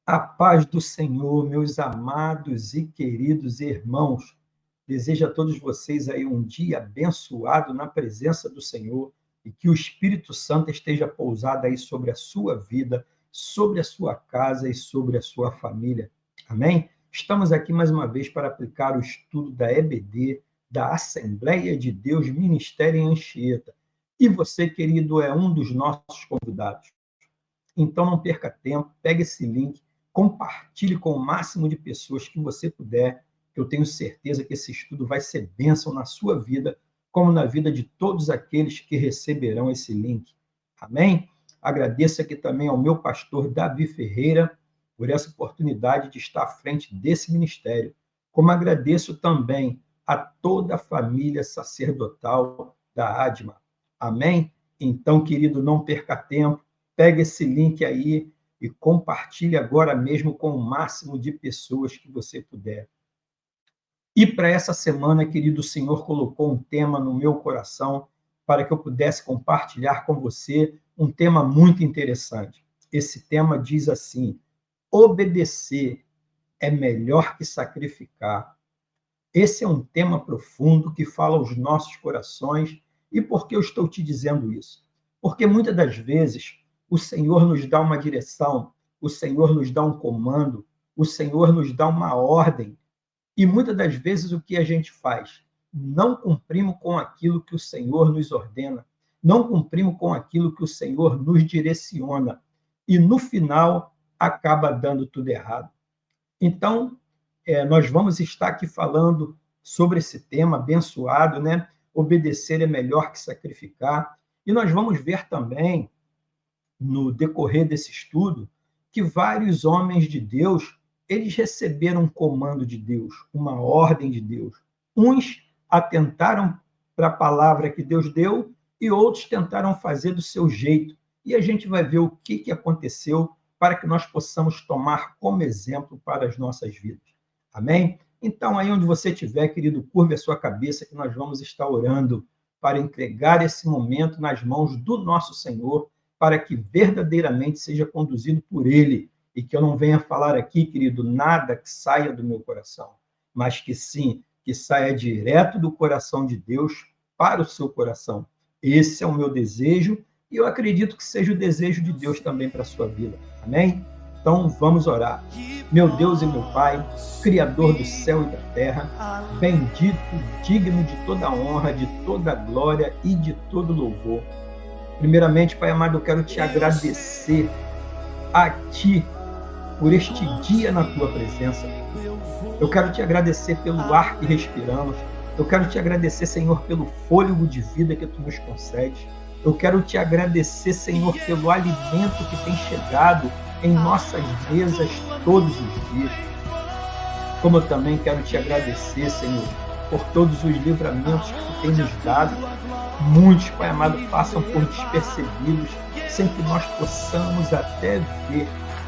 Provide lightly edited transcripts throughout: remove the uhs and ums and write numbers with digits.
A paz do Senhor, meus amados e queridos irmãos. Desejo a todos vocês aí um dia abençoado na presença do Senhor e que o Espírito Santo esteja pousado aí sobre a sua vida, sobre a sua casa e sobre a sua família. Amém? Estamos aqui mais uma vez para aplicar o estudo da EBD, da Assembleia de Deus Ministério em Anchieta. E você, querido, é um dos nossos convidados. Então, não perca tempo, pegue esse link, compartilhe com o máximo de pessoas que você puder, que eu tenho certeza que esse estudo vai ser bênção na sua vida, como na vida de todos aqueles que receberão esse link. Amém? Agradeço aqui também ao meu pastor Davi Ferreira por essa oportunidade de estar à frente desse ministério, como agradeço também a toda a família sacerdotal da ADMA. Amém? Então, querido, não perca tempo, pega esse link aí e compartilhe agora mesmo com o máximo de pessoas que você puder. E para essa semana, querido, o Senhor colocou um tema no meu coração para que eu pudesse compartilhar com você um tema muito interessante. Esse tema diz assim: obedecer é melhor que sacrificar. Esse é um tema profundo que fala aos nossos corações. E por que eu estou te dizendo isso? Porque muitas das vezes o Senhor nos dá uma direção, o Senhor nos dá um comando, o Senhor nos dá uma ordem. E muitas das vezes o que a gente faz? Não cumprimos com aquilo que o Senhor nos ordena, não cumprimos com aquilo que o Senhor nos direciona. E no final acaba dando tudo errado. Então, nós vamos estar aqui falando sobre esse tema abençoado, né? Obedecer é melhor que sacrificar. E nós vamos ver também, no decorrer desse estudo, que vários homens de Deus, eles receberam um comando de Deus, uma ordem de Deus. Uns atentaram para a palavra que Deus deu e outros tentaram fazer do seu jeito. E a gente vai ver o que aconteceu para que nós possamos tomar como exemplo para as nossas vidas. Amém? Então, aí onde você estiver, querido, curve a sua cabeça que nós vamos estar orando para entregar esse momento nas mãos do nosso Senhor, para que verdadeiramente seja conduzido por Ele e que eu não venha falar aqui, querido, nada que saia do meu coração, mas que sim, que saia direto do coração de Deus para o seu coração. Esse é o meu desejo e eu acredito que seja o desejo de Deus também para a sua vida. Amém? Então, vamos orar. Meu Deus e meu Pai, Criador do céu e da terra, bendito, digno de toda honra, de toda glória e de todo louvor. Primeiramente, Pai amado, eu quero te agradecer a Ti por este dia na Tua presença. Eu quero te agradecer pelo ar que respiramos. Eu quero te agradecer, Senhor, pelo fôlego de vida que Tu nos concedes. Eu quero te agradecer, Senhor, pelo alimento que tem chegado em nossas mesas todos os dias. Como eu também quero te agradecer, Senhor, por todos os livramentos que Tu tem nos dado. Muitos, Pai amado, passam por despercebidos, sem que nós possamos até ver,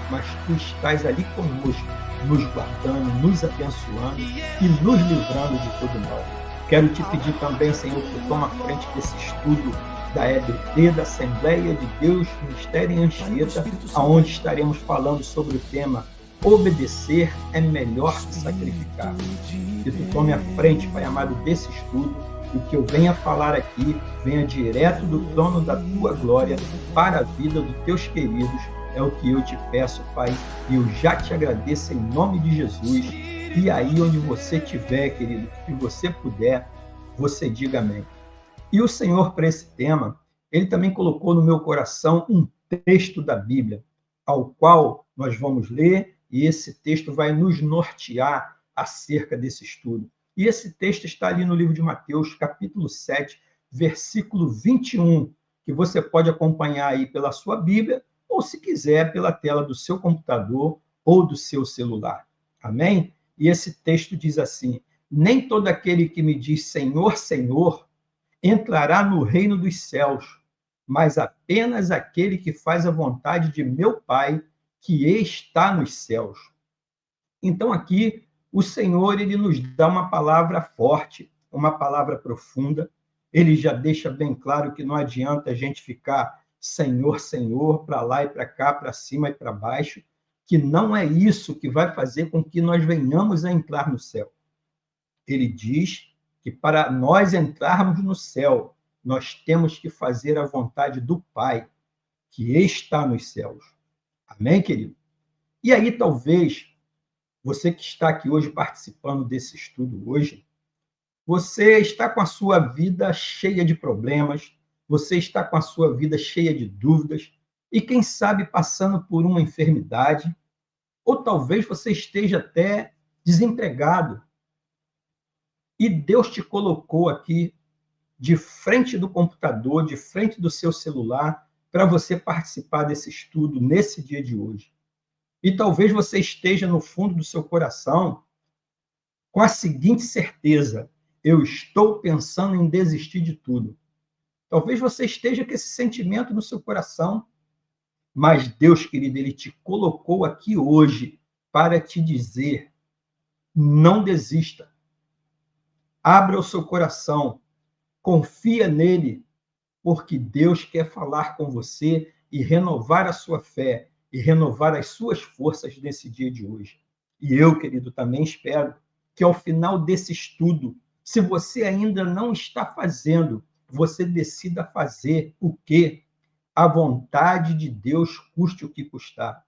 mas Tu estás ali conosco, nos guardando, nos abençoando e nos livrando de todo mal. Quero te pedir também, Senhor, que toma a frente desse estudo da EBD, da Assembleia de Deus Ministério em Anchieta, onde estaremos falando sobre o tema obedecer é melhor que sacrificar. Que Tu tome a frente, Pai amado, desse estudo, e o que eu venha falar aqui venha direto do trono da Tua glória para a vida dos Teus queridos. É o que eu te peço, Pai, e eu já te agradeço em nome de Jesus. E aí onde você estiver, querido, se você puder, você diga amém. E o Senhor, para esse tema, Ele também colocou no meu coração um texto da Bíblia, ao qual nós vamos ler, e esse texto vai nos nortear acerca desse estudo. E esse texto está ali no livro de Mateus, capítulo 7, versículo 21, que você pode acompanhar aí pela sua Bíblia, ou se quiser, pela tela do seu computador ou do seu celular. Amém? E esse texto diz assim: nem todo aquele que me diz Senhor, Senhor, entrará no reino dos céus, mas apenas aquele que faz a vontade de meu Pai, que está nos céus. Então aqui o Senhor, ele nos dá uma palavra forte, uma palavra profunda. Ele já deixa bem claro que não adianta a gente ficar Senhor, Senhor, para lá e para cá, para cima e para baixo, que não é isso que vai fazer com que nós venhamos a entrar no céu. Ele diz que para nós entrarmos no céu, nós temos que fazer a vontade do Pai, que está nos céus. Amém, querido? E aí, talvez, você que está aqui hoje participando desse estudo hoje, você está com a sua vida cheia de problemas, você está com a sua vida cheia de dúvidas, e quem sabe passando por uma enfermidade, ou talvez você esteja até desempregado, e Deus te colocou aqui de frente do computador, de frente do seu celular, para você participar desse estudo nesse dia de hoje. E talvez você esteja no fundo do seu coração com a seguinte certeza: eu estou pensando em desistir de tudo. Talvez você esteja com esse sentimento no seu coração, mas Deus, querido, Ele te colocou aqui hoje para te dizer: não desista. Abra o seu coração, confia nele, porque Deus quer falar com você e renovar a sua fé e renovar as suas forças nesse dia de hoje. E eu, querido, também espero que ao final desse estudo, se você ainda não está fazendo, você decida fazer o quê? A vontade de Deus, custe o que custar.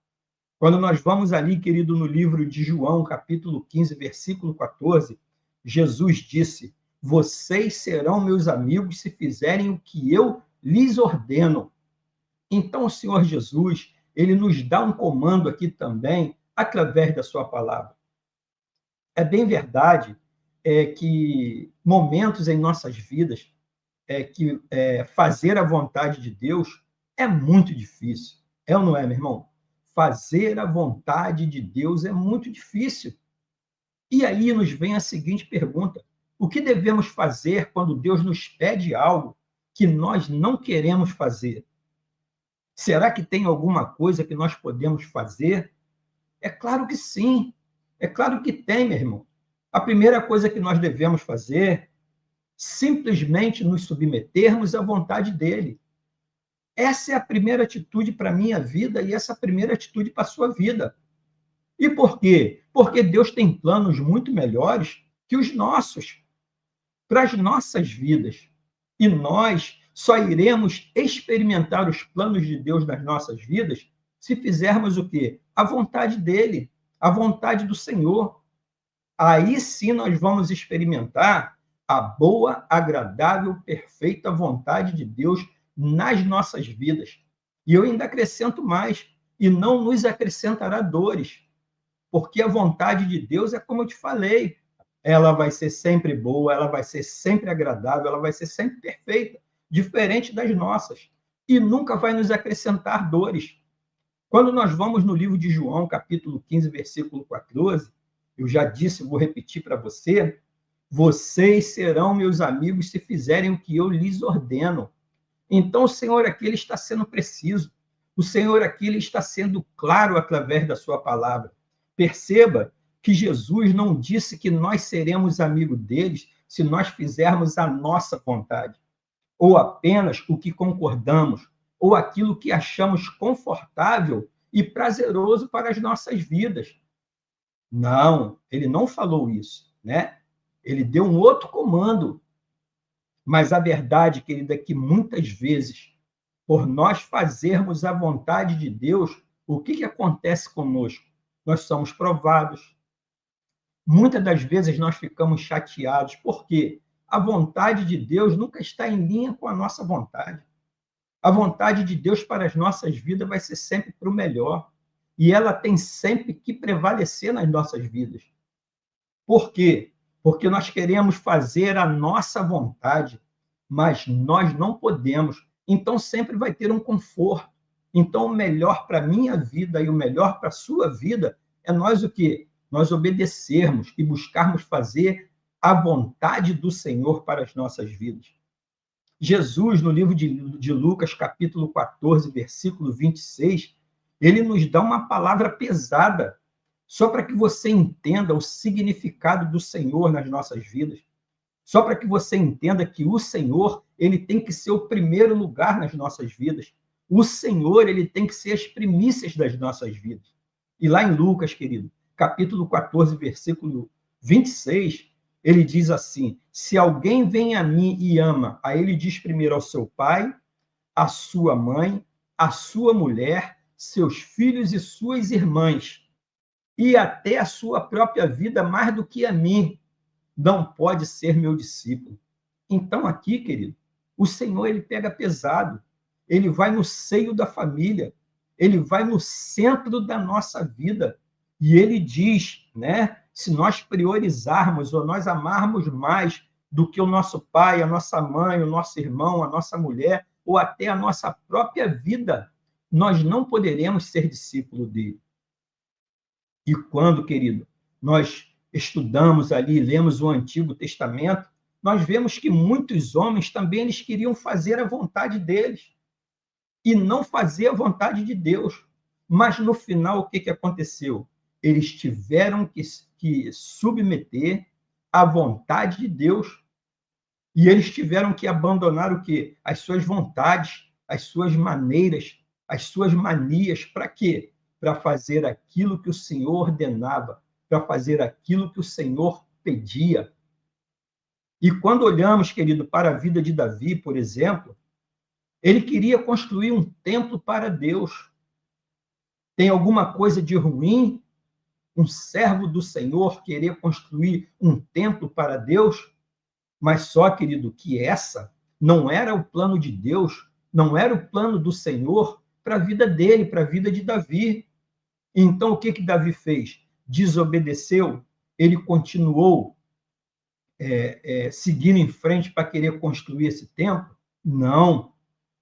Quando nós vamos ali, querido, no livro de João, capítulo 15, versículo 14, Jesus disse: vocês serão meus amigos se fizerem o que eu lhes ordeno. Então, o Senhor Jesus, ele nos dá um comando aqui também, através da sua palavra. É bem verdade que momentos em nossas vidas fazer a vontade de Deus é muito difícil. É ou não é, meu irmão? Fazer a vontade de Deus é muito difícil. E aí nos vem a seguinte pergunta: o que devemos fazer quando Deus nos pede algo que nós não queremos fazer? Será que tem alguma coisa que nós podemos fazer? É claro que sim. É claro que tem, meu irmão. A primeira coisa que nós devemos fazer, simplesmente nos submetermos à vontade dele. Essa é a primeira atitude para a minha vida e essa é a primeira atitude para a sua vida. E por quê? Porque Deus tem planos muito melhores que os nossos, para as nossas vidas. E nós só iremos experimentar os planos de Deus nas nossas vidas se fizermos o quê? A vontade dele, a vontade do Senhor. Aí sim nós vamos experimentar a boa, agradável, perfeita vontade de Deus nas nossas vidas. E eu ainda acrescento mais: e não nos acrescentará dores, porque a vontade de Deus é como eu te falei, ela vai ser sempre boa, ela vai ser sempre agradável, ela vai ser sempre perfeita, diferente das nossas, e nunca vai nos acrescentar dores. Quando nós vamos no livro de João, capítulo 15, versículo 14, eu já disse, vou repetir para você: vocês serão meus amigos se fizerem o que eu lhes ordeno. Então, o Senhor aqui ele está sendo preciso. O Senhor aqui ele está sendo claro através da sua palavra. Perceba que Jesus não disse que nós seremos amigos deles se nós fizermos a nossa vontade, ou apenas o que concordamos, ou aquilo que achamos confortável e prazeroso para as nossas vidas. Não, ele não falou isso, né? Ele deu um outro comando. Mas a verdade, querida, é que muitas vezes, por nós fazermos a vontade de Deus, o que acontece conosco? Nós somos provados. Muitas das vezes nós ficamos chateados, porque a vontade de Deus nunca está em linha com a nossa vontade. A vontade de Deus para as nossas vidas vai ser sempre para o melhor. E ela tem sempre que prevalecer nas nossas vidas. Por quê? Porque nós queremos fazer a nossa vontade, mas nós não podemos. Então, sempre vai ter um conforto. Então, o melhor para a minha vida e o melhor para a sua vida é nós o quê? Nós obedecermos e buscarmos fazer a vontade do Senhor para as nossas vidas. Jesus, no livro de Lucas, capítulo 14, versículo 26, ele nos dá uma palavra pesada, só para que você entenda o significado do Senhor nas nossas vidas. Só para que você entenda que o Senhor, ele tem que ser o primeiro lugar nas nossas vidas. O Senhor, ele tem que ser as primícias das nossas vidas. E lá em Lucas, querido, capítulo 14, versículo 26, ele diz assim: se alguém vem a mim e ama, aí ele diz primeiro ao seu pai, à sua mãe, à sua mulher, seus filhos e suas irmãs, e até a sua própria vida mais do que a mim, não pode ser meu discípulo. Então, aqui, querido, o Senhor ele pega pesado, ele vai no seio da família, ele vai no centro da nossa vida, e ele diz, né, se nós priorizarmos ou nós amarmos mais do que o nosso pai, a nossa mãe, o nosso irmão, a nossa mulher, ou até a nossa própria vida, nós não poderemos ser discípulo dele. E quando, querido, nós estudamos ali, lemos o Antigo Testamento, nós vemos que muitos homens também eles queriam fazer a vontade deles e não fazer a vontade de Deus. Mas no final, o que aconteceu? Eles tiveram que submeter à vontade de Deus e eles tiveram que abandonar o quê? As suas vontades, as suas maneiras, as suas manias. Para quê? Para fazer aquilo que o Senhor ordenava, para fazer aquilo que o Senhor pedia. E quando olhamos, querido, para a vida de Davi, por exemplo, ele queria construir um templo para Deus. Tem alguma coisa de ruim um servo do Senhor querer construir um templo para Deus? Mas só, querido, que essa não era o plano de Deus, não era o plano do Senhor para a vida dele, para a vida de Davi. Então, o que Davi fez? Desobedeceu, ele continuou seguindo em frente para querer construir esse templo? Não.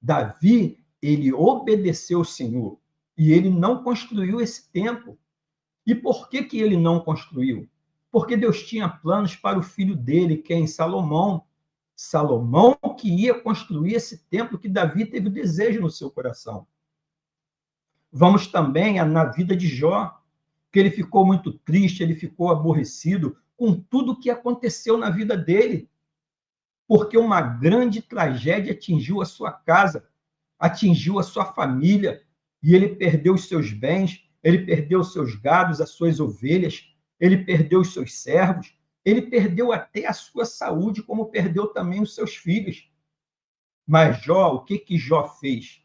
Davi, ele obedeceu o Senhor e ele não construiu esse templo. E por que ele não construiu? Porque Deus tinha planos para o filho dele, que é Salomão. Salomão que ia construir esse templo que Davi teve o desejo no seu coração. Vamos também na vida de Jó, que ele ficou muito triste, ele ficou aborrecido com tudo que aconteceu na vida dele, porque uma grande tragédia atingiu a sua casa, atingiu a sua família, e ele perdeu os seus bens, ele perdeu os seus gados, as suas ovelhas, ele perdeu os seus servos, ele perdeu até a sua saúde, como perdeu também os seus filhos. Mas Jó, o que Jó fez?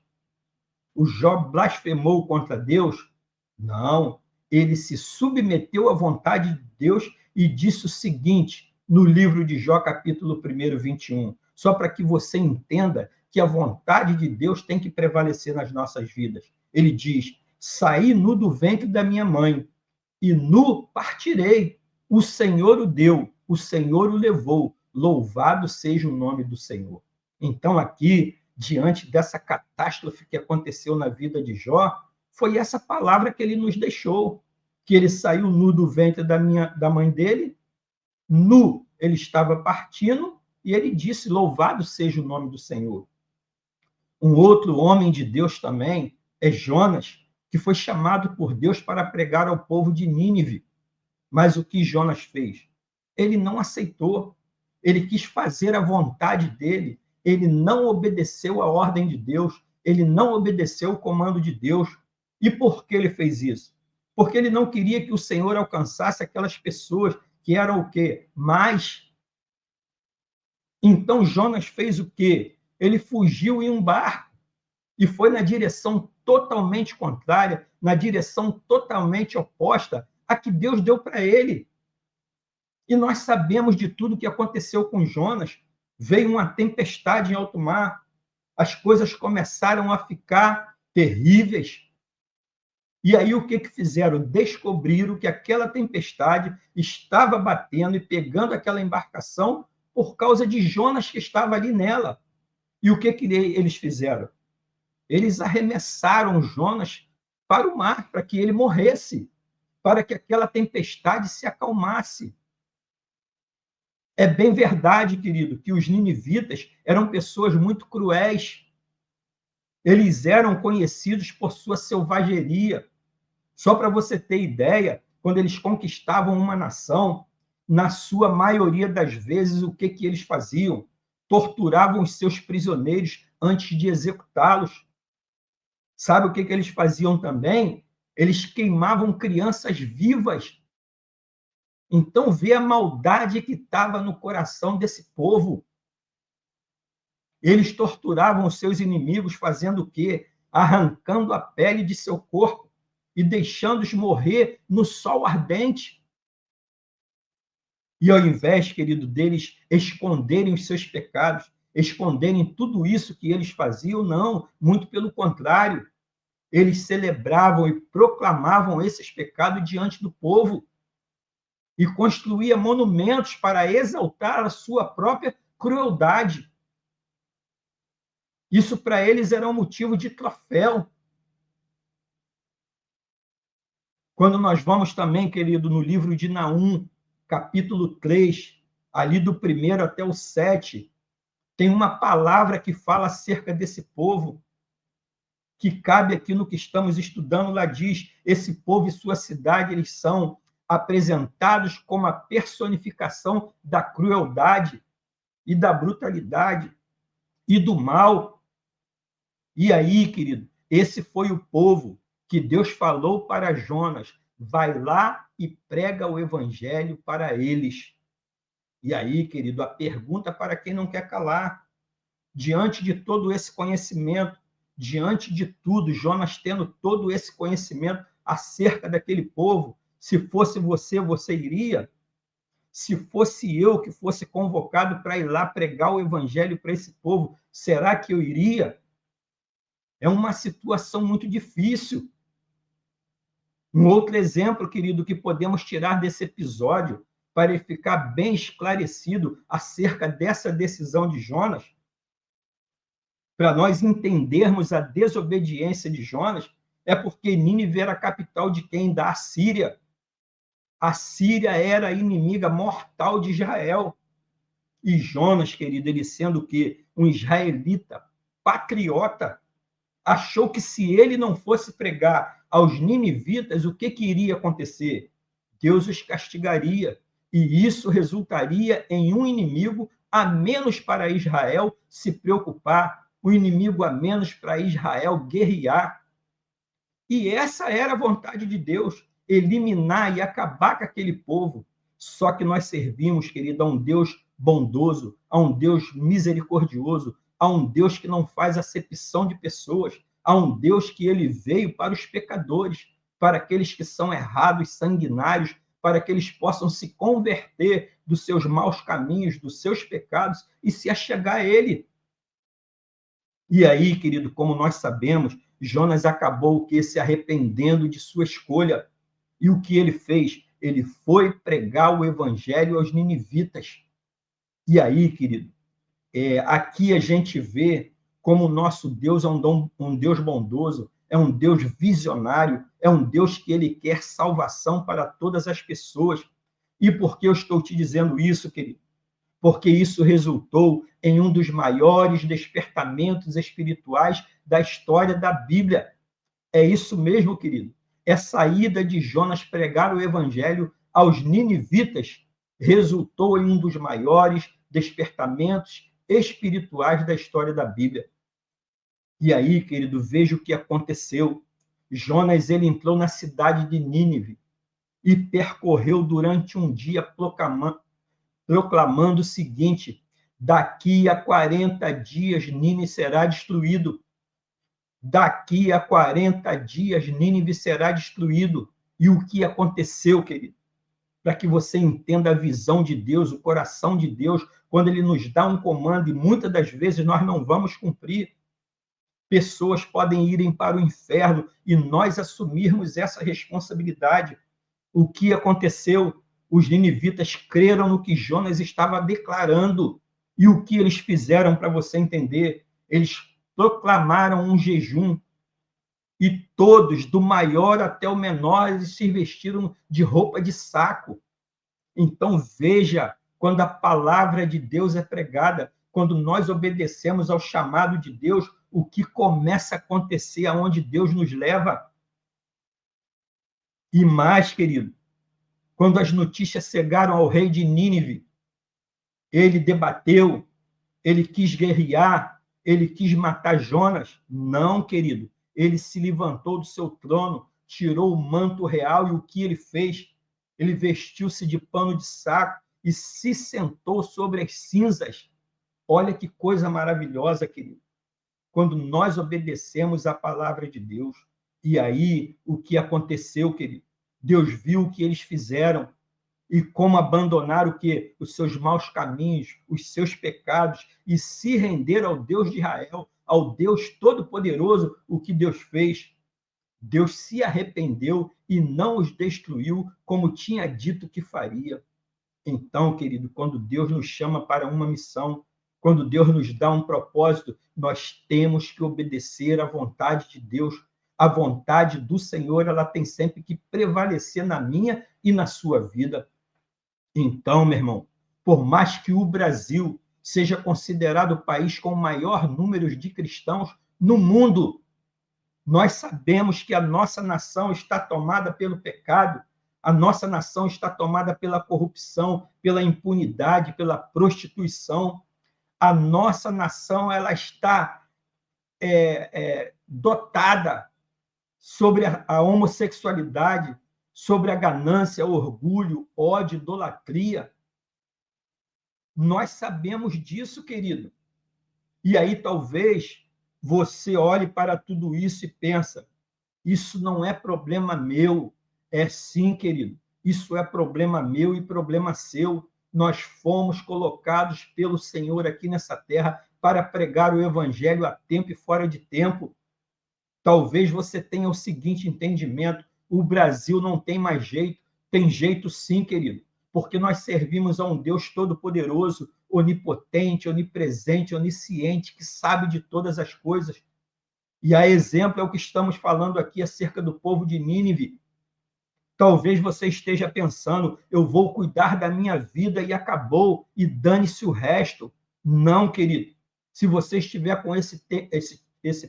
O Jó blasfemou contra Deus? Não, ele se submeteu à vontade de Deus e disse o seguinte, no livro de Jó, capítulo 1, 21, só para que você entenda que a vontade de Deus tem que prevalecer nas nossas vidas. Ele diz, saí nu do ventre da minha mãe, e nu partirei. O Senhor o deu, o Senhor o levou. Louvado seja o nome do Senhor. Então, aqui, diante dessa catástrofe que aconteceu na vida de Jó, foi essa palavra que ele nos deixou, que ele saiu nu do ventre da mãe dele, nu ele estava partindo, e ele disse, louvado seja o nome do Senhor. Um outro homem de Deus também é Jonas, que foi chamado por Deus para pregar ao povo de Nínive. Mas o que Jonas fez? Ele não aceitou. Ele quis fazer a vontade dele. Ele não obedeceu a ordem de Deus. Ele não obedeceu o comando de Deus. E por que ele fez isso? Porque ele não queria que o Senhor alcançasse aquelas pessoas que eram o quê? Más. Então Jonas fez o quê? Ele fugiu em um barco e foi na direção totalmente contrária, na direção totalmente oposta a que Deus deu para ele. E nós sabemos de tudo que aconteceu com Jonas. Veio uma tempestade em alto mar, as coisas começaram a ficar terríveis. E aí o que fizeram? Descobriram que aquela tempestade estava batendo e pegando aquela embarcação por causa de Jonas que estava ali nela. E o que eles fizeram? Eles arremessaram Jonas para o mar, para que ele morresse, para que aquela tempestade se acalmasse. É bem verdade, querido, que os ninivitas eram pessoas muito cruéis. Eles eram conhecidos por sua selvageria. Só para você ter ideia, quando eles conquistavam uma nação, na sua maioria das vezes, o que eles faziam? Torturavam os seus prisioneiros antes de executá-los. Sabe o que eles faziam também? Eles queimavam crianças vivas. Então, vê a maldade que estava no coração desse povo. Eles torturavam os seus inimigos, fazendo o quê? Arrancando a pele de seu corpo e deixando-os morrer no sol ardente. E ao invés, querido, deles esconderem os seus pecados, esconderem tudo isso que eles faziam, não, muito pelo contrário. Eles celebravam e proclamavam esses pecados diante do povo e construía monumentos para exaltar a sua própria crueldade. Isso para eles era um motivo de troféu. Quando nós vamos também, querido, no livro de Naum, capítulo 3, ali do 1º até o 7, tem uma palavra que fala acerca desse povo, que cabe aqui no que estamos estudando. Lá diz: esse povo e sua cidade, eles são apresentados como a personificação da crueldade e da brutalidade e do mal. E aí, querido, esse foi o povo que Deus falou para Jonas: vai lá e prega o evangelho para eles. E aí, querido, a pergunta para quem não quer calar: diante de todo esse conhecimento, diante de tudo, Jonas tendo todo esse conhecimento acerca daquele povo, se fosse você, você iria? Se fosse eu que fosse convocado para ir lá pregar o evangelho para esse povo, será que eu iria? É uma situação muito difícil. Um outro exemplo, querido, que podemos tirar desse episódio, para ele ficar bem esclarecido acerca dessa decisão de Jonas, para nós entendermos a desobediência de Jonas, é porque Nínive era a capital de quem? Da Assíria. A Síria era a inimiga mortal de Israel. E Jonas, querido, ele sendo o quê? Um israelita, patriota, achou que se ele não fosse pregar aos ninivitas, o que iria acontecer? Deus os castigaria. E isso resultaria em um inimigo a menos para Israel se preocupar, um inimigo a menos para Israel guerrear. E essa era a vontade de Deus, eliminar e acabar com aquele povo. Só que nós servimos, querido, a um Deus bondoso, a um Deus misericordioso, a um Deus que não faz acepção de pessoas, a um Deus que ele veio para os pecadores, para aqueles que são errados, sanguinários, para que eles possam se converter dos seus maus caminhos, dos seus pecados e se achegar a ele. E aí, querido, como nós sabemos, Jonas acabou se arrependendo de sua escolha. E o que ele fez? Ele foi pregar o evangelho aos ninivitas. E aí, querido, aqui a gente vê como o nosso Deus é um Deus bondoso, é um Deus visionário, é um Deus que ele quer salvação para todas as pessoas. E por que eu estou te dizendo isso, querido? Porque isso resultou em um dos maiores despertamentos espirituais da história da Bíblia. É isso mesmo, querido. É a saída de Jonas pregar o evangelho aos ninivitas resultou em um dos maiores despertamentos espirituais da história da Bíblia. E aí, querido, veja o que aconteceu. Jonas, ele entrou na cidade de Nínive e percorreu durante um dia proclamando o seguinte: daqui a 40 dias Nínive será destruído. Daqui a 40 dias Nínive será destruído. E o que aconteceu, querido? Para que você entenda a visão de Deus, o coração de Deus, quando ele nos dá um comando, e muitas das vezes nós não vamos cumprir. Pessoas podem irem para o inferno e nós assumirmos essa responsabilidade. O que aconteceu? Os ninivitas creram no que Jonas estava declarando. E o que eles fizeram, para você entender? Eles proclamaram um jejum. E todos, do maior até o menor, eles se vestiram de roupa de saco. Então, veja, quando a palavra de Deus é pregada, quando nós obedecemos ao chamado de Deus, o que começa a acontecer aonde Deus nos leva. E mais, querido, quando as notícias chegaram ao rei de Nínive, ele debateu, ele quis guerrear, ele quis matar Jonas. Não, querido, ele se levantou do seu trono, tirou o manto real e o que ele fez? Ele vestiu-se de pano de saco e se sentou sobre as cinzas. Olha que coisa maravilhosa, querido. Quando nós obedecemos a palavra de Deus. E aí, o que aconteceu, querido? Deus viu o que eles fizeram e como abandonaram o quê? Os seus maus caminhos, os seus pecados, e se renderam ao Deus de Israel, ao Deus Todo-Poderoso. O que Deus fez? Deus se arrependeu e não os destruiu, como tinha dito que faria. Então, querido, quando Deus nos chama para uma missão, quando Deus nos dá um propósito, nós temos que obedecer à vontade de Deus. A vontade do Senhor, ela tem sempre que prevalecer na minha e na sua vida. Então, meu irmão, por mais que o Brasil seja considerado o país com o maior número de cristãos no mundo, nós sabemos que a nossa nação está tomada pelo pecado, a nossa nação está tomada pela corrupção, pela impunidade, pela prostituição. A nossa nação ela está dotada sobre a homossexualidade, sobre a ganância, orgulho, ódio, idolatria. Nós sabemos disso, querido. E aí talvez você olhe para tudo isso e pensa, isso não é problema meu. É sim, querido. Isso é problema meu e problema seu. Nós fomos colocados pelo Senhor aqui nessa terra para pregar o evangelho a tempo e fora de tempo. Talvez você tenha o seguinte entendimento: o Brasil não tem mais jeito. Tem jeito sim, querido, porque nós servimos a um Deus todo-poderoso, onipotente, onipresente, onisciente, que sabe de todas as coisas. E a exemplo é o que estamos falando aqui acerca do povo de Nínive. Talvez você esteja pensando, eu vou cuidar da minha vida e acabou, e dane-se o resto. Não, querido. Se você estiver com esse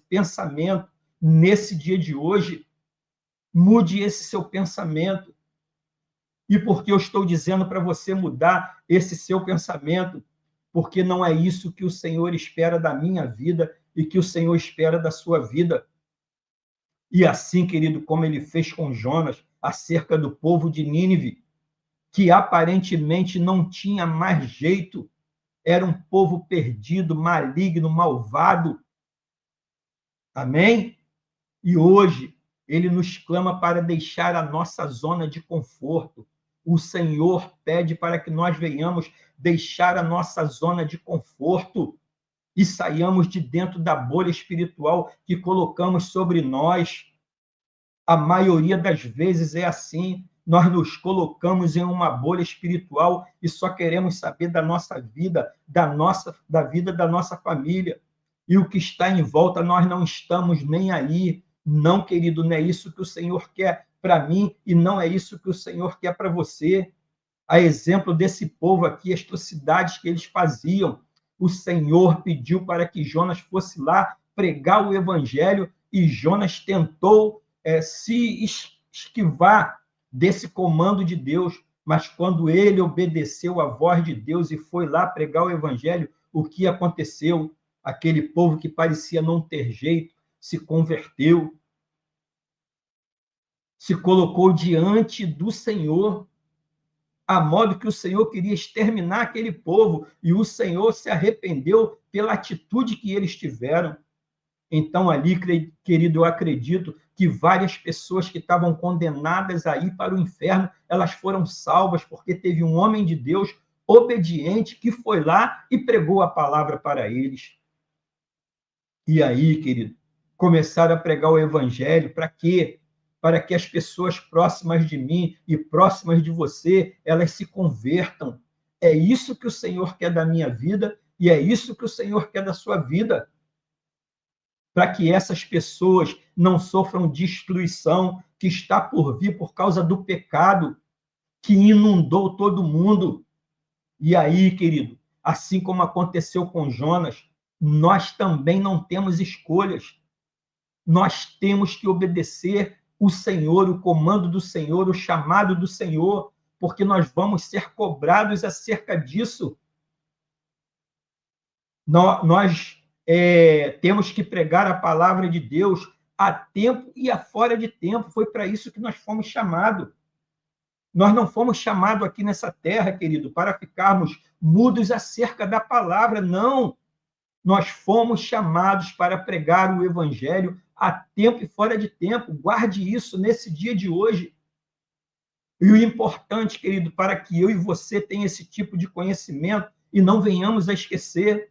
pensamento nesse dia de hoje, mude esse seu pensamento. E por que eu estou dizendo para você mudar esse seu pensamento? Porque não é isso que o Senhor espera da minha vida e que o Senhor espera da sua vida. E assim, querido, como ele fez com Jonas, acerca do povo de Nínive, que aparentemente não tinha mais jeito, era um povo perdido, maligno, malvado. Amém? E hoje, ele nos clama para deixar a nossa zona de conforto. O Senhor pede para que nós venhamos deixar a nossa zona de conforto e saiamos de dentro da bolha espiritual que colocamos sobre nós. A maioria das vezes é assim. Nós nos colocamos em uma bolha espiritual e só queremos saber da nossa vida, da vida da nossa família. E o que está em volta, nós não estamos nem aí. Não, querido, não é isso que o Senhor quer para mim e não é isso que o Senhor quer para você. A exemplo desse povo aqui, as atrocidades que eles faziam, o Senhor pediu para que Jonas fosse lá pregar o evangelho e Jonas tentou se esquivar desse comando de Deus, mas quando ele obedeceu à voz de Deus e foi lá pregar o evangelho, o que aconteceu? Aquele povo que parecia não ter jeito se converteu, se colocou diante do Senhor, a modo que o Senhor queria exterminar aquele povo, e o Senhor se arrependeu pela atitude que eles tiveram. Então, ali, querido, eu acredito que várias pessoas que estavam condenadas a ir para o inferno, elas foram salvas, porque teve um homem de Deus obediente que foi lá e pregou a palavra para eles. E aí, querido, começaram a pregar o evangelho para quê? Para que as pessoas próximas de mim e próximas de você, elas se convertam. É isso que o Senhor quer da minha vida e é isso que o Senhor quer da sua vida. Para que essas pessoas não sofram destruição que está por vir por causa do pecado que inundou todo mundo. E aí, querido, assim como aconteceu com Jonas, nós também não temos escolhas. Nós temos que obedecer o Senhor, o comando do Senhor, o chamado do Senhor, porque nós vamos ser cobrados acerca disso. Nós temos que pregar a palavra de Deus a tempo e a fora de tempo. Foi para isso que nós fomos chamados. Nós não fomos chamados aqui nessa terra, querido, para ficarmos mudos acerca da palavra, não. Nós fomos chamados para pregar o evangelho a tempo e fora de tempo. Guarde isso nesse dia de hoje. E o importante, querido, para que eu e você tenham esse tipo de conhecimento e não venhamos a esquecer,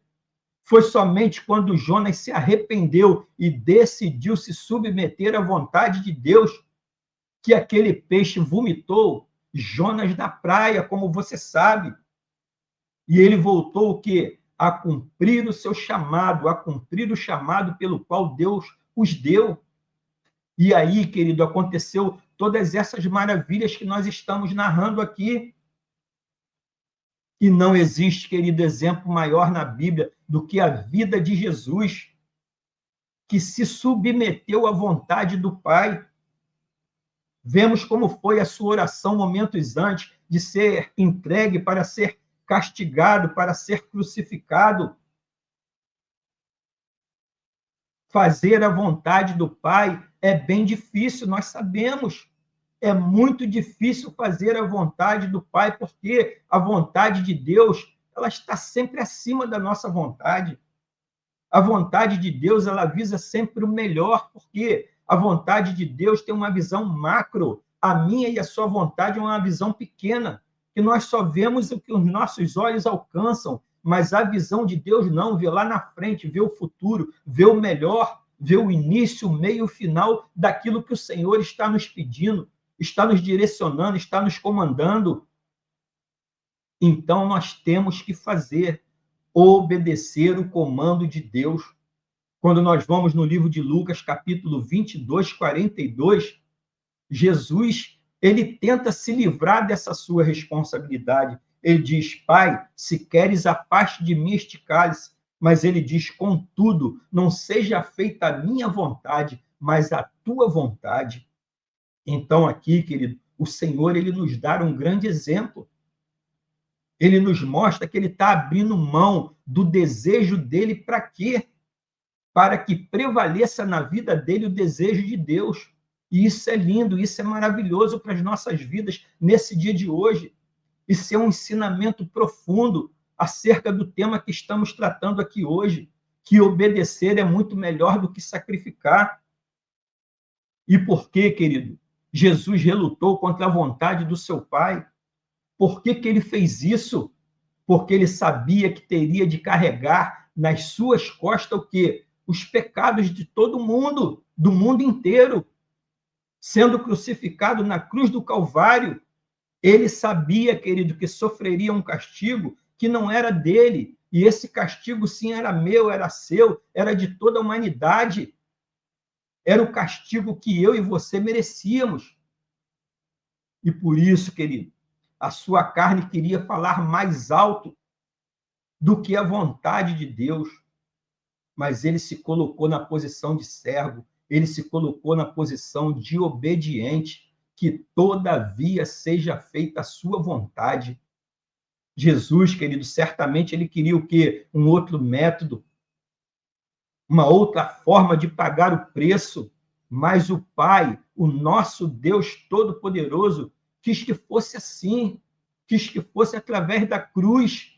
foi somente quando Jonas se arrependeu e decidiu se submeter à vontade de Deus que aquele peixe vomitou Jonas da praia, como você sabe. E ele voltou o quê? A cumprir o seu chamado, a cumprir o chamado pelo qual Deus os deu. E aí, querido, aconteceu todas essas maravilhas que nós estamos narrando aqui. E não existe, querido, exemplo maior na Bíblia do que a vida de Jesus, que se submeteu à vontade do Pai. Vemos como foi a sua oração momentos antes de ser entregue para ser castigado, para ser crucificado. Fazer a vontade do Pai é bem difícil, nós sabemos. É muito difícil fazer a vontade do Pai, porque a vontade de Deus, ela está sempre acima da nossa vontade. A vontade de Deus, ela visa sempre o melhor, porque a vontade de Deus tem uma visão macro. A minha e a sua vontade é uma visão pequena, que nós só vemos o que os nossos olhos alcançam, mas a visão de Deus não, vê lá na frente, vê o futuro, vê o melhor, vê o início, o meio e o final daquilo que o Senhor está nos pedindo, está nos direcionando, está nos comandando. Então, nós temos que obedecer o comando de Deus. Quando nós vamos no livro de Lucas, capítulo 22, 42, Jesus, ele tenta se livrar dessa sua responsabilidade. Ele diz, Pai, se queres, afaste de mim este cálice. Mas ele diz, contudo, não seja feita a minha vontade, mas a tua vontade. Então, aqui, querido, o Senhor, ele nos dá um grande exemplo. Ele nos mostra que ele está abrindo mão do desejo dele para quê? Para que prevaleça na vida dele o desejo de Deus. E isso é lindo, isso é maravilhoso para as nossas vidas nesse dia de hoje. Isso é um ensinamento profundo acerca do tema que estamos tratando aqui hoje, que obedecer é muito melhor do que sacrificar. E por quê, querido? Jesus relutou contra a vontade do seu Pai. Por que ele fez isso? Porque ele sabia que teria de carregar nas suas costas o quê? Os pecados de todo mundo, do mundo inteiro. Sendo crucificado na cruz do Calvário, ele sabia, querido, que sofreria um castigo que não era dele. E esse castigo, sim, era meu, era seu, era de toda a humanidade. Era o castigo que eu e você merecíamos. E por isso, querido, a sua carne queria falar mais alto do que a vontade de Deus. Mas ele se colocou na posição de servo, ele se colocou na posição de obediente, que todavia seja feita a sua vontade. Jesus, querido, certamente ele queria o quê? Um outro método, uma outra forma de pagar o preço, mas o Pai, o nosso Deus Todo-Poderoso, quis que fosse assim, quis que fosse através da cruz.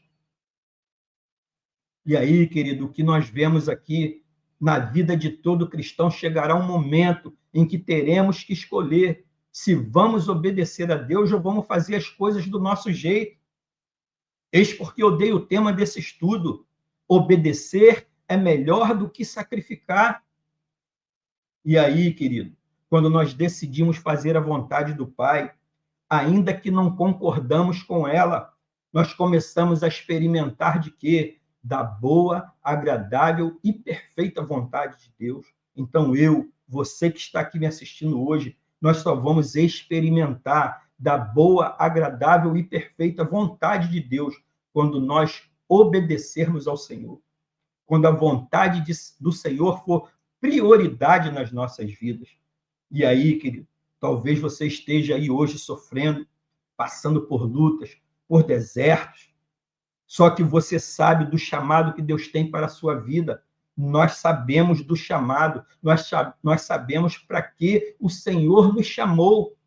E aí, querido, o que nós vemos aqui na vida de todo cristão, chegará um momento em que teremos que escolher se vamos obedecer a Deus ou vamos fazer as coisas do nosso jeito. Eis porque eu dei o tema desse estudo. Obedecer é melhor do que sacrificar. E aí, querido, quando nós decidimos fazer a vontade do Pai, ainda que não concordamos com ela, nós começamos a experimentar de quê? Da boa, agradável e perfeita vontade de Deus. Então você que está aqui me assistindo hoje, nós só vamos experimentar da boa, agradável e perfeita vontade de Deus quando nós obedecermos ao Senhor. Quando a vontade do Senhor for prioridade nas nossas vidas. E aí, querido, talvez você esteja aí hoje sofrendo, passando por lutas, por desertos, só que você sabe do chamado que Deus tem para a sua vida. nós sabemos do chamado, nós sabemos para que o Senhor nos chamou.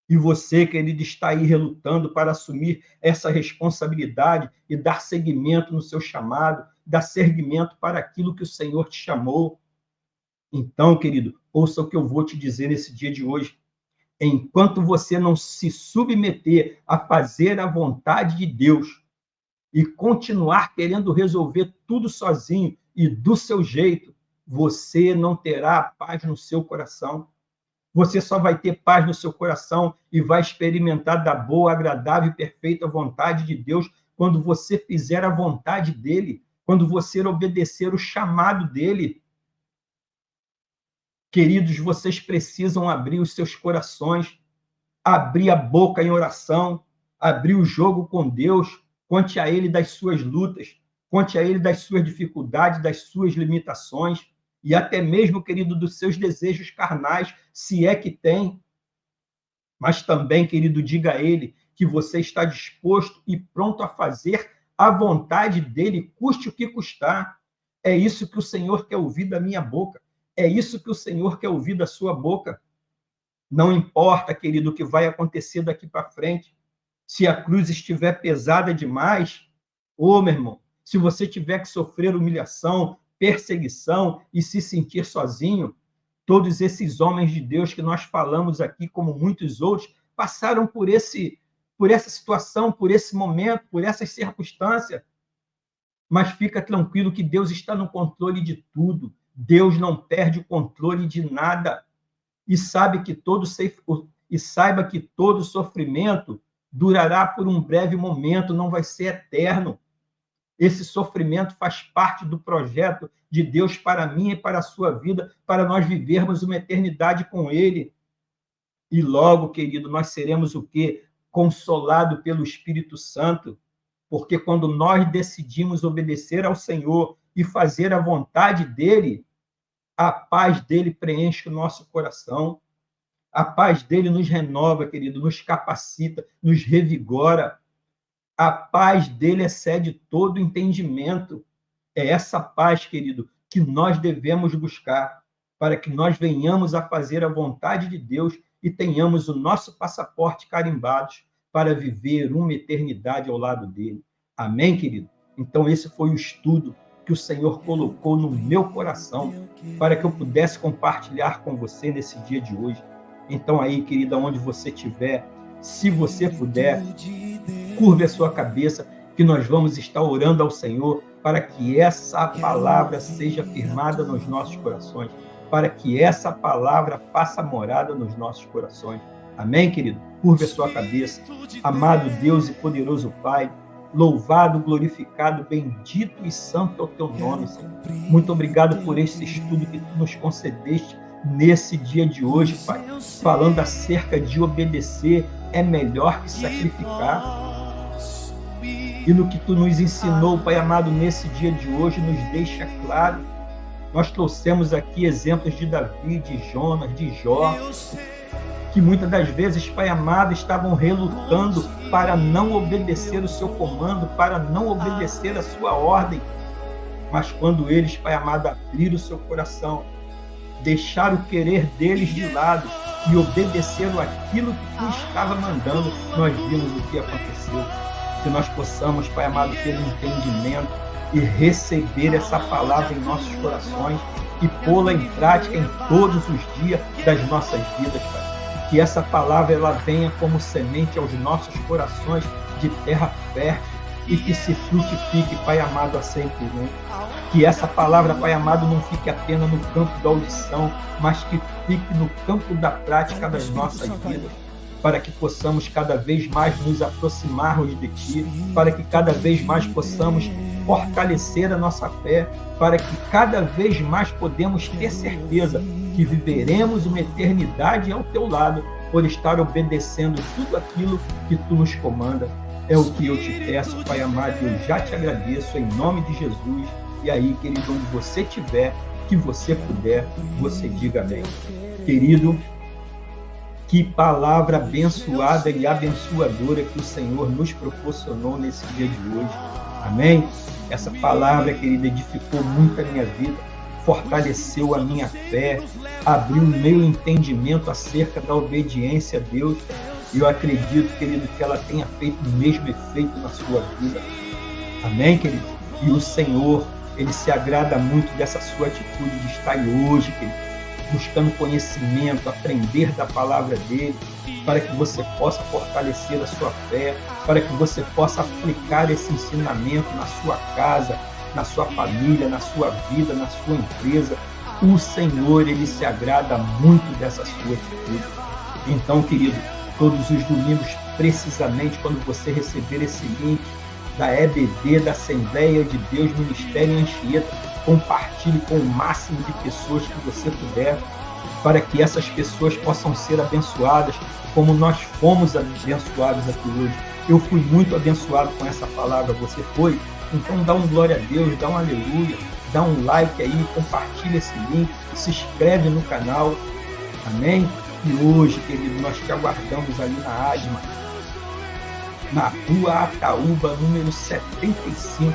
E você, querido, está aí relutando para assumir essa responsabilidade e dar seguimento no seu chamado, dar seguimento para aquilo que o Senhor te chamou. Então, querido, ouça o que eu vou te dizer nesse dia de hoje. Enquanto você não se submeter a fazer a vontade de Deus e continuar querendo resolver tudo sozinho e do seu jeito, você não terá paz no seu coração. Você só vai ter paz no seu coração e vai experimentar da boa, agradável e perfeita vontade de Deus quando você fizer a vontade dele, quando você obedecer o chamado dele. Queridos, vocês precisam abrir os seus corações, abrir a boca em oração, abrir o jogo com Deus, conte a Ele das suas lutas, conte a Ele das suas dificuldades, das suas limitações, e até mesmo, querido, dos seus desejos carnais, se é que tem. Mas também, querido, diga a Ele que você está disposto e pronto a fazer a vontade dEle, custe o que custar. É isso que o Senhor quer ouvir da minha boca. É isso que o Senhor quer ouvir da sua boca. Não importa, querido, o que vai acontecer daqui para frente. Se a cruz estiver pesada demais, meu irmão, se você tiver que sofrer humilhação, perseguição e se sentir sozinho, todos esses homens de Deus que nós falamos aqui, como muitos outros, passaram por essa situação, por esse momento, por essas circunstâncias. Mas fica tranquilo que Deus está no controle de tudo. Deus não perde o controle de nada. E saiba que todo sofrimento durará por um breve momento, não vai ser eterno. Esse sofrimento faz parte do projeto de Deus para mim e para a sua vida, para nós vivermos uma eternidade com Ele. E logo, querido, nós seremos o quê? Consolado pelo Espírito Santo. Porque quando nós decidimos obedecer ao Senhor e fazer a vontade dEle, a paz dEle preenche o nosso coração. A paz dEle nos renova, querido, nos capacita, nos revigora. A paz dele excede todo entendimento. É essa paz, querido, que nós devemos buscar para que nós venhamos a fazer a vontade de Deus e tenhamos o nosso passaporte carimbado para viver uma eternidade ao lado dele. Amém, querido? Então, esse foi o estudo que o Senhor colocou no meu coração para que eu pudesse compartilhar com você nesse dia de hoje. Então, aí, querida, onde você estiver, se você puder, curve a sua cabeça, que nós vamos estar orando ao Senhor para que essa palavra seja firmada nos nossos corações, para que essa palavra faça morada nos nossos corações. Amém, querido? Curve a sua cabeça. Amado Deus e poderoso Pai, louvado, glorificado, bendito e santo é o teu nome, Senhor. Muito obrigado por esse estudo que tu nos concedeste nesse dia de hoje, Pai, falando acerca de obedecer é melhor que sacrificar. E no que tu nos ensinou, Pai amado, nesse dia de hoje, nos deixa claro. Nós trouxemos aqui exemplos de Davi, de Jonas, de Jó, que muitas das vezes, Pai amado, estavam relutando para não obedecer o seu comando, para não obedecer a sua ordem. Mas quando eles, Pai amado, abriram o seu coração, deixaram o querer deles de lado e obedeceram aquilo que tu estava mandando, nós vimos o que aconteceu. Que nós possamos, Pai amado, ter um entendimento e receber essa palavra em nossos corações e pô-la em prática em todos os dias das nossas vidas, Pai. Que essa palavra ela venha como semente aos nossos corações de terra fértil e que se frutifique, Pai amado, a 100%. Que essa palavra, Pai amado, não fique apenas no campo da audição, mas que fique no campo da prática das nossas vidas, para que possamos cada vez mais nos aproximarmos de Ti, para que cada vez mais possamos fortalecer a nossa fé, para que cada vez mais podemos ter certeza que viveremos uma eternidade ao Teu lado, por estar obedecendo tudo aquilo que Tu nos comanda. É o que eu te peço, Pai amado, eu já te agradeço em nome de Jesus. E aí, querido, onde você estiver, que você puder, você diga amém. Querido, que palavra abençoada e abençoadora que o Senhor nos proporcionou nesse dia de hoje. Amém? Essa palavra, querida, edificou muito a minha vida, fortaleceu a minha fé, abriu o meu entendimento acerca da obediência a Deus. E eu acredito, querido, que ela tenha feito o mesmo efeito na sua vida. Amém, querido? E o Senhor, Ele se agrada muito dessa sua atitude de estar aí hoje, querido, buscando conhecimento, aprender da palavra dEle, para que você possa fortalecer a sua fé, para que você possa aplicar esse ensinamento na sua casa, na sua família, na sua vida, na sua empresa. O Senhor, Ele se agrada muito dessa sua atitude. Então, querido, todos os domingos, precisamente quando você receber esse link da EBD, da Assembleia de Deus Ministério em Anchieta, compartilhe com o máximo de pessoas que você puder, para que essas pessoas possam ser abençoadas, como nós fomos abençoados aqui hoje. Eu fui muito abençoado com essa palavra, você foi? Então dá um glória a Deus, dá um aleluia, dá um like aí, compartilha esse link, se inscreve no canal, amém? E hoje, querido, nós te aguardamos ali na ADMA, na Rua Ataúba, número 75,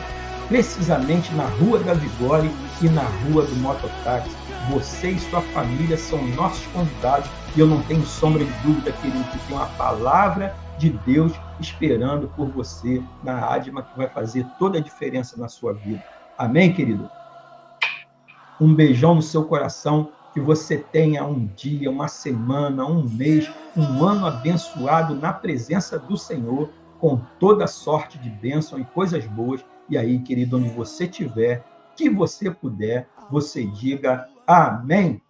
precisamente na Rua da Vigore e na Rua do Mototáxi. Você e sua família são nossos convidados e eu não tenho sombra de dúvida, querido, que tem uma palavra de Deus esperando por você na ADMA, que vai fazer toda a diferença na sua vida. Amém, querido? Um beijão no seu coração, que você tenha um dia, uma semana, um mês, um ano abençoado na presença do Senhor, com toda sorte de bênção e coisas boas. E aí, querido, onde você estiver, que você puder, você diga amém.